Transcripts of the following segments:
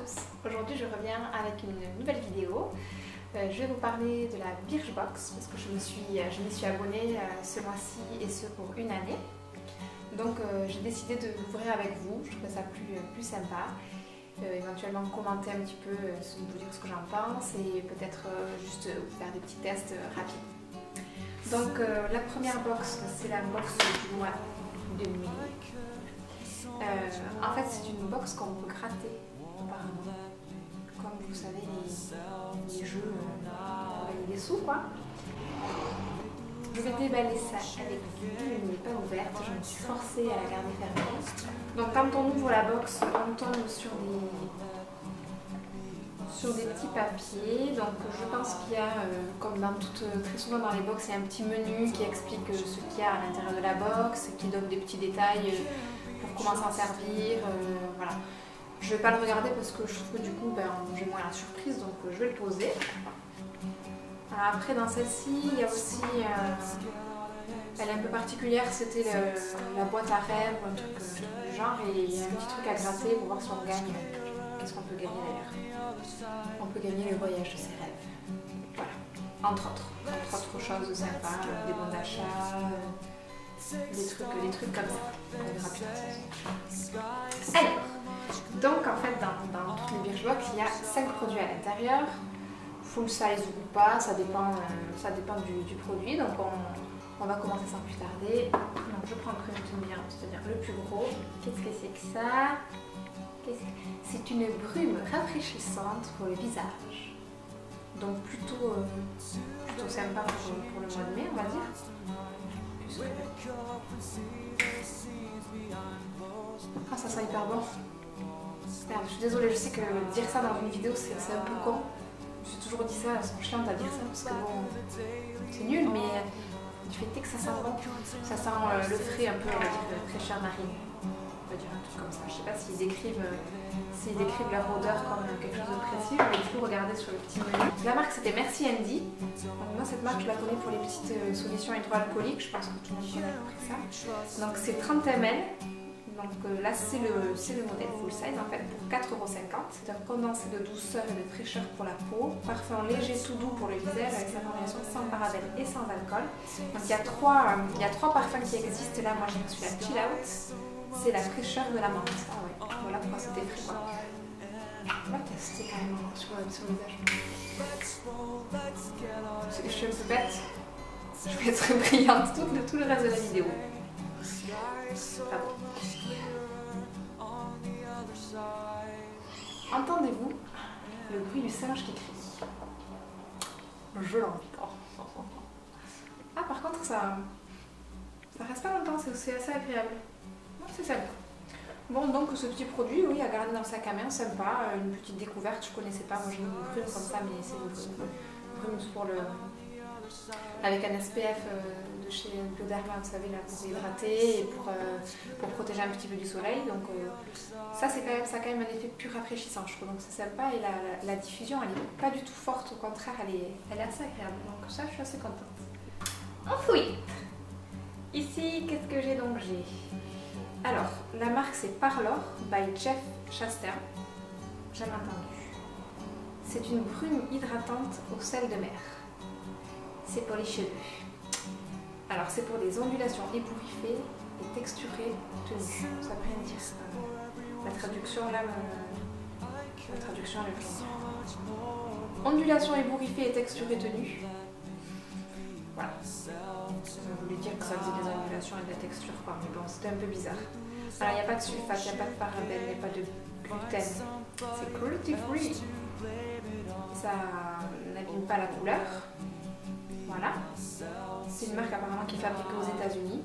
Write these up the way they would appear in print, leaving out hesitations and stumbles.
tous, aujourd'hui je reviens avec une nouvelle vidéo. Je vais vous parler de la Birchbox parce que je m'y suis abonnée ce mois-ci et ce pour une année. Donc j'ai décidé de l'ouvrir avec vous, je trouvais ça plus sympa. Éventuellement commenter un petit peu, vous dire ce que j'en pense et peut-être juste faire des petits tests rapides. Donc la première box, c'est la box du mois de mai. En fait, c'est une box qu'on peut gratter apparemment. Comme vous savez, les jeux pour gagner des sous, quoi. Je vais déballer ça avec vous. Elle n'est pas ouverte, je me suis forcée à la garder fermée. Donc, quand on ouvre la box, on tombe sur des petits papiers. Donc, je pense qu'il y a, comme très souvent dans les box, il y a un petit menu qui explique ce qu'il y a à l'intérieur de la box, qui donne des petits détails pour comment s'en servir, voilà. Je vais pas le regarder parce que je trouve que du coup j'ai moins la surprise, donc je vais le poser. Alors après dans celle-ci, il y a aussi, elle est un peu particulière, c'était la boîte à rêves ou un truc du genre, et il y a un petit truc à gratter pour voir si on gagne. Qu'est-ce qu'on peut gagner d'ailleurs? On peut gagner le voyage de ses rêves. Voilà, entre autres choses sympas, des bons d'achat. Des trucs comme ça. On verra plus tard. Alors, donc en fait dans toutes les Birchbox, il y a 5 produits à l'intérieur, full size ou pas, ça dépend du produit. Donc on va commencer sans plus tarder. Donc je prends le premier qui me vient, c'est-à-dire le plus gros. Qu'est-ce que c'est que ça? C'est une brume rafraîchissante pour le visage. Donc plutôt sympa pour le mois de mai, on va dire. Ah, ça sent hyper bon. Merde, je suis désolée, je sais que dire ça dans une vidéo c'est un peu con. J'ai toujours dit ça, elles sont chiantes à dire ça parce que bon, c'est nul, mais du fait que ça sent bon. Ça sent le frais un peu, on va dire, fraîcheur marine. On va dire un truc comme ça. Je sais pas s'ils décrivent leur odeur comme quelque chose de précis, mais il faut regarder sur le petit menu. La marque c'était Merci Andy. Donc moi cette marque je la connais pour les petites solutions hydroalcooliques, je pense que tout le monde connaît à peu près ça. Donc c'est 30 ml. Donc là c'est le modèle full size en fait pour 4,50 €. C'est un condensé de douceur et de fraîcheur pour la peau. Parfum léger tout doux pour le visage avec sa formulation sans parabènes et sans alcool. Donc il y a trois parfums qui existent. Là moi j'ai reçu la Chill Out. C'est la fraîcheur de la menthe. Ah ouais, voilà pourquoi c'était frais quoi. On va tester quand même sur le visage. Je suis un peu bête. Je vais être brillante tout le reste de la vidéo. Pardon. Entendez-vous le bruit du singe qui crie? Je l'entends. Ah par contre ça reste pas longtemps, c'est assez agréable. C'est sympa. Bon, donc ce petit produit, oui, à garder dans le sac à main, sympa, une petite découverte, je connaissais pas, moi j'ai une brume comme ça, mais c'est une brume pour avec un SPF de chez Bioderma, vous savez, là, pour hydrater et pour protéger un petit peu du soleil, donc ça a quand même un effet plus rafraîchissant, je trouve, donc c'est sympa, et la diffusion, elle est pas du tout forte, au contraire, elle est assez agréable, donc ça, je suis assez contente. Ensuite, ici, qu'est-ce que j'ai donc? Alors, la marque c'est Parlor by Jeff Chastain. Jamais entendu. C'est une brume hydratante au sel de mer. C'est pour les cheveux. Alors, c'est pour des ondulations ébouriffées et texturées tenues. Ça veut rien dire. La traduction là, la traduction elle est ondulation ébouriffée et texturée tenues. Voilà. Ça voulait dire que ça faisait des ondulations et de la texture, quoi. Mais bon, c'était un peu bizarre. Alors, il n'y a pas de sulfate, il n'y a pas de parabènes, il n'y a pas de gluten. C'est cruelty free. Ça n'abîme pas la couleur. Voilà. C'est une marque apparemment qui est fabriquée aux États-Unis.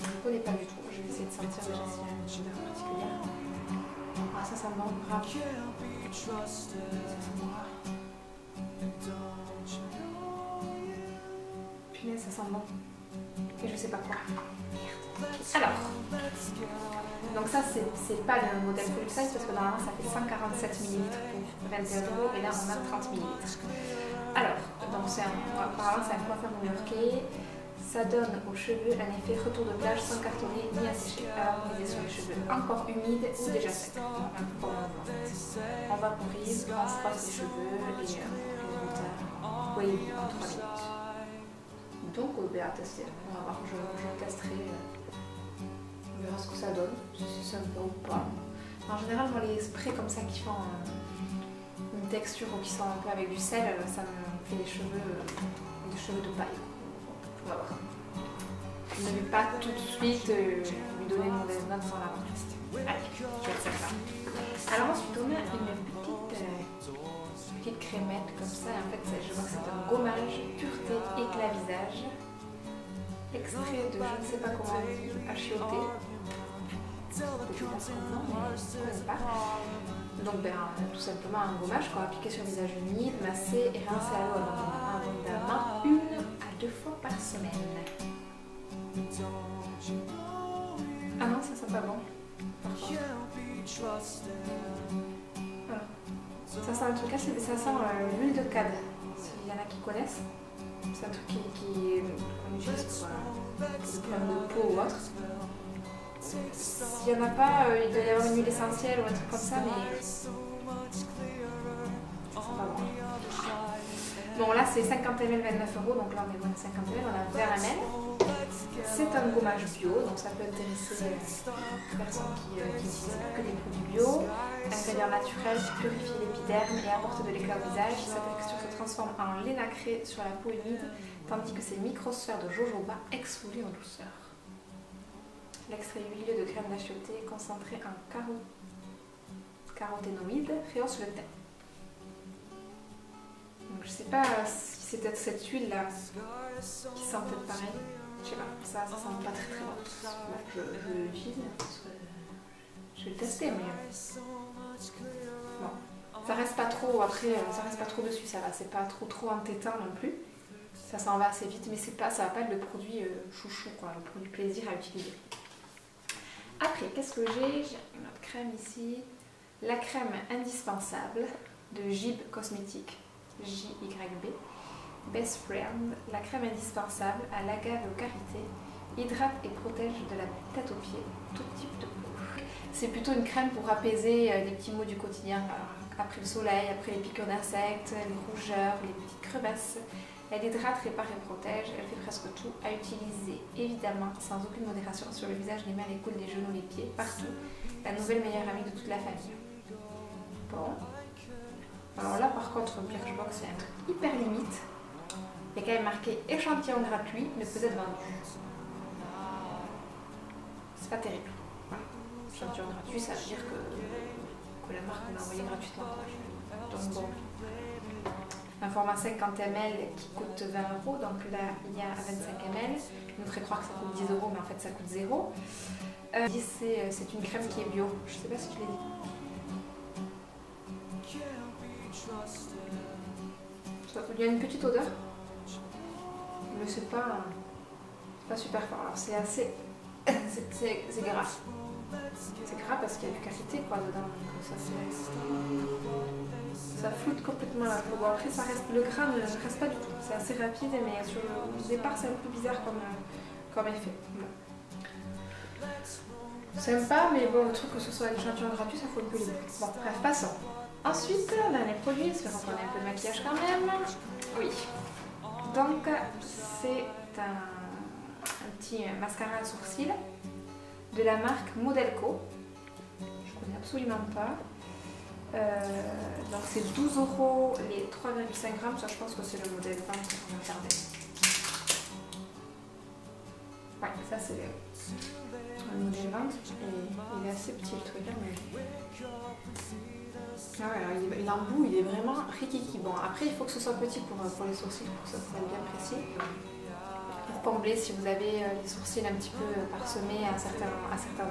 Je ne connais pas du tout. Je vais essayer de sentir déjà s'il y a une odeur particulière. Ah, ça sent bon, grave. Ça sent bon. Punaise, ça sent bon. Et je sais pas quoi. Alors, donc ça c'est pas le modèle full size parce que normalement ça fait 147 ml pour 21 € et là on a 30 ml. Alors, donc apparemment c'est un coiffeur new-yorkais, Ça donne aux cheveux un effet retour de plage sans cartonner ni assécher. Alors on est sur les cheveux encore humides ou déjà secs. Un peu comme on vaporise, on se passe les cheveux et les résultats, oui, en 3 minutes. Donc on va tester. On va voir, je testerai. On verra ce que ça donne, si c'est sympa ou pas. En général, moi les sprays comme ça qui font une texture ou qui sont un peu avec du sel, ça me fait des cheveux de paille. On va voir. Je ne vais pas tout de suite lui donner une mauvaise note sans l'avoir testé. Allez, je vais faire ça. Alors ensuite on a une petite crémette comme ça. En fait, je vois que c'est un gommage pureté éclat visage. Extrait de je ne sais pas comment on dit, achioté. Donc tout simplement un gommage qu'on va appliquer sur le visage humide, masser et rincer à l'eau abondamment 1 à 2 fois par semaine. Ah non, ça sent pas bon. Par contre. Voilà. Ça sent un truc assez, ça sent l'huile de cad, s'il y en a qui connaissent. C'est un truc qu'on utilise pour des problèmes de peau ou autre. S'il n'y en a pas, il doit y avoir une huile essentielle ou un truc comme ça, mais c'est pas bon. Bon, là c'est 50 ml, 29 €, donc là on est loin de 50 ml, on a 20 ml. C'est un gommage bio, donc ça peut intéresser les personnes qui n'utilisent que des produits bio. Ingrédient naturel qui purifie l'épiderme et apporte de l'éclat au visage. Sa texture se transforme en lait nacré sur la peau humide, tandis que ces microsphères de jojoba exfolient en douceur. L'extrait huileux de crème d'achioté concentré en caroténoïdes rehausse le teint. Donc je sais pas si c'est peut-être cette huile là qui sent peut-être pareil. Je sais pas, ça sent pas très bon. Je l'utilise parce que je vais le tester, mais bon, ça reste pas trop après, ça reste pas trop dessus, ça va, c'est pas trop entêtant non plus. Ça s'en va assez vite, mais c'est pas, ça va pas être le produit chouchou quoi, le produit plaisir à utiliser. Après, qu'est-ce que j'ai? J'ai une autre crème ici. La crème indispensable de Jib Cosmétiques, JYB. Best Friend, la crème indispensable à l'agave et aux carités. Hydrate et protège de la tête aux pieds, tout type de peau. C'est plutôt une crème pour apaiser les petits maux du quotidien. Après le soleil, après les piqûres d'insectes, les rougeurs, les petites crevasses. Elle hydrate, répare et protège, elle fait presque tout à utiliser évidemment sans aucune modération sur le visage, les mains, les coudes, les genoux, les pieds, partout. La nouvelle meilleure amie de toute la famille. Bon. Alors là par contre, Birchbox c'est un truc hyper limite. Il y a quand même marqué échantillon gratuit, mais peut être vendu. C'est pas terrible. Voilà. Échantillon gratuit, ça veut dire que la marque l'a envoyé gratuitement. Donc bon. Un format 50 ml qui coûte 20 €, donc là il y a 25 ml. Il nous ferait croire que ça coûte 10 €, mais en fait ça coûte 0. C'est une crème qui est bio, je sais pas si je l'ai dit. Il y a une petite odeur, mais c'est pas super fort. Alors c'est assez. C'est gras. C'est gras parce qu'il y a du qualité quoi dedans. Ça floute complètement la peau. Bon, après, ça reste, le gras ne reste pas du tout. C'est assez rapide, mais sur le départ, c'est un peu bizarre comme effet. Bon. Sympa, mais bon, le truc que ce soit un échantillon gratuit, ça faut un peu les bouts. Bon, bref, passons. Ensuite, on a les produits, j'espère qu'on a un peu de maquillage quand même. Oui. Donc, c'est un petit mascara à sourcils de la marque Modelco. Je connais absolument pas. Donc c'est 12 € les 3,5 grammes, ça je pense que c'est le modèle 20 qu'on va regarder. Ouais, ça c'est le modèle 20 et il est assez petit le truc là, mais... Ah ouais, alors l'embout il est vraiment rikiki. Bon après il faut que ce soit petit pour les sourcils, pour que ça soit bien précis. Pour combler si vous avez les sourcils un petit peu parsemés à certains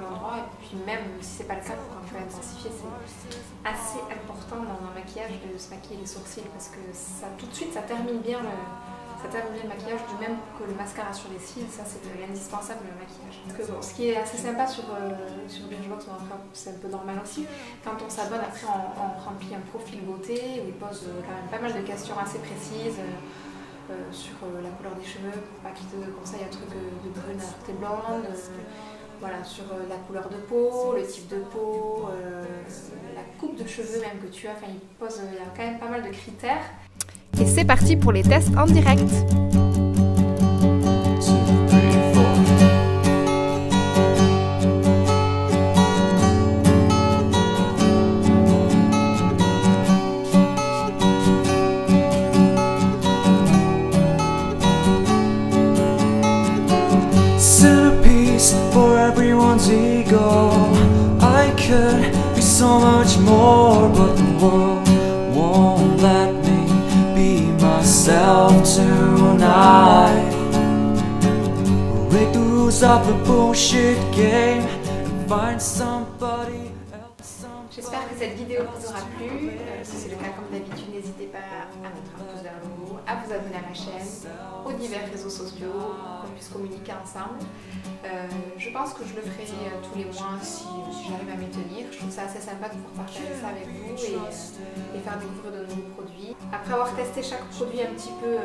endroits, et puis même si c'est pas le cas pour un peu intensifier, c'est assez important dans un maquillage de se maquiller les sourcils parce que ça tout de suite ça termine bien le maquillage, du même que le mascara sur les cils, ça c'est l'indispensable le maquillage. Parce que bon, ce qui est assez sympa sur Birchbox, c'est un peu normal aussi, quand on s'abonne après on remplit un profil beauté où il pose quand même pas mal de questions assez précises. sur la couleur des cheveux, pour pas qu'il te conseille un truc de brune alors que t'es blonde. Voilà, sur la couleur de peau, le type de peau, la coupe de cheveux même que tu as. Enfin, il y a quand même pas mal de critères. Et c'est parti pour les tests en direct. For everyone's ego, I could be so much more, but the world won't let me be myself tonight. Break the rules of the bullshit game and find somebody else. J'espère que cette vidéo vous aura plu. Si c'est le cas, comme d'habitude, n'hésitez pas à mettre un pouce vers le haut, à vous abonner à ma chaîne, aux divers réseaux sociaux, pour qu'on puisse communiquer ensemble. Je pense que je le ferai tous les mois si j'arrive à m'y tenir. Je trouve ça assez sympa de pouvoir partager ça avec vous et faire découvrir de nouveaux produits. Après avoir testé chaque produit un petit peu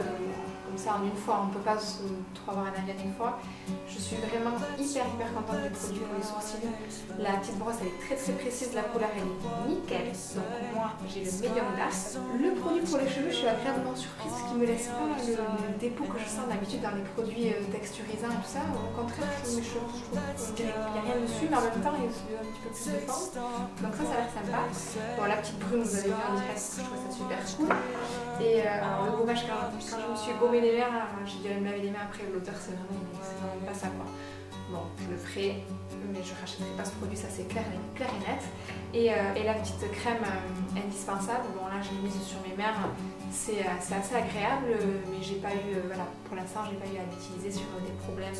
comme ça en une fois, on ne peut pas trop avoir un avis en une fois. Je suis vraiment hyper contente du produit pour les sourcils. La petite brosse elle est très précise, la couleur elle est nickel. Donc moi j'ai le medium dark. Le produit pour les cheveux, je suis agréablement surprise parce qu'il me laisse pas le dépôt que je sens d'habitude dans les produits texturisants et tout ça. Au contraire, je trouve mes cheveux, il n'y a rien dessus, mais en même temps il y a un petit peu plus de forme. Donc ça a l'air sympa. Bon, la petite brune, vous avez vu en direct, je trouve ça super cool. Et le gommage, quand je me suis gommé les mains, j'ai dû aller me laver les mains après, l'odeur c'est vraiment pas ça quoi. Bon, je le ferai, mais je rachèterai pas ce produit, ça c'est clair et net. Et la petite crème indispensable, bon là je l'ai mise sur mes mains, c'est assez agréable, mais j'ai pas eu, voilà, pour l'instant j'ai pas eu à l'utiliser sur des problèmes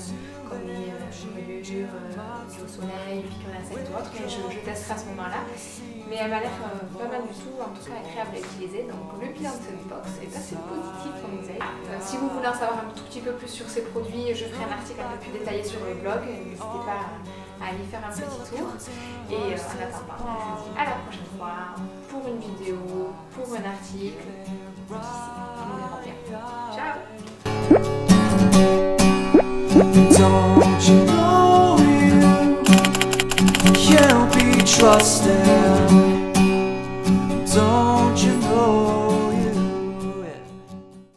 comme les brûlures, au soleil, piqûres d'insectes ou autres, mais je testerai à ce moment-là. Mais elle m'a l'air pas mal du tout, en tout cas agréable à utiliser. Donc le bilan de cette box est assez positif comme vous savez. Si vous voulez en savoir un tout petit peu plus sur ces produits, je ferai un article un peu plus détaillé sur le blog. N'hésitez pas à aller faire un petit tour. Et en attendant, je vous dis à la prochaine fois pour une vidéo, pour un article. D'ici, on verra bien. Ciao! Don't you know you can't be trusted?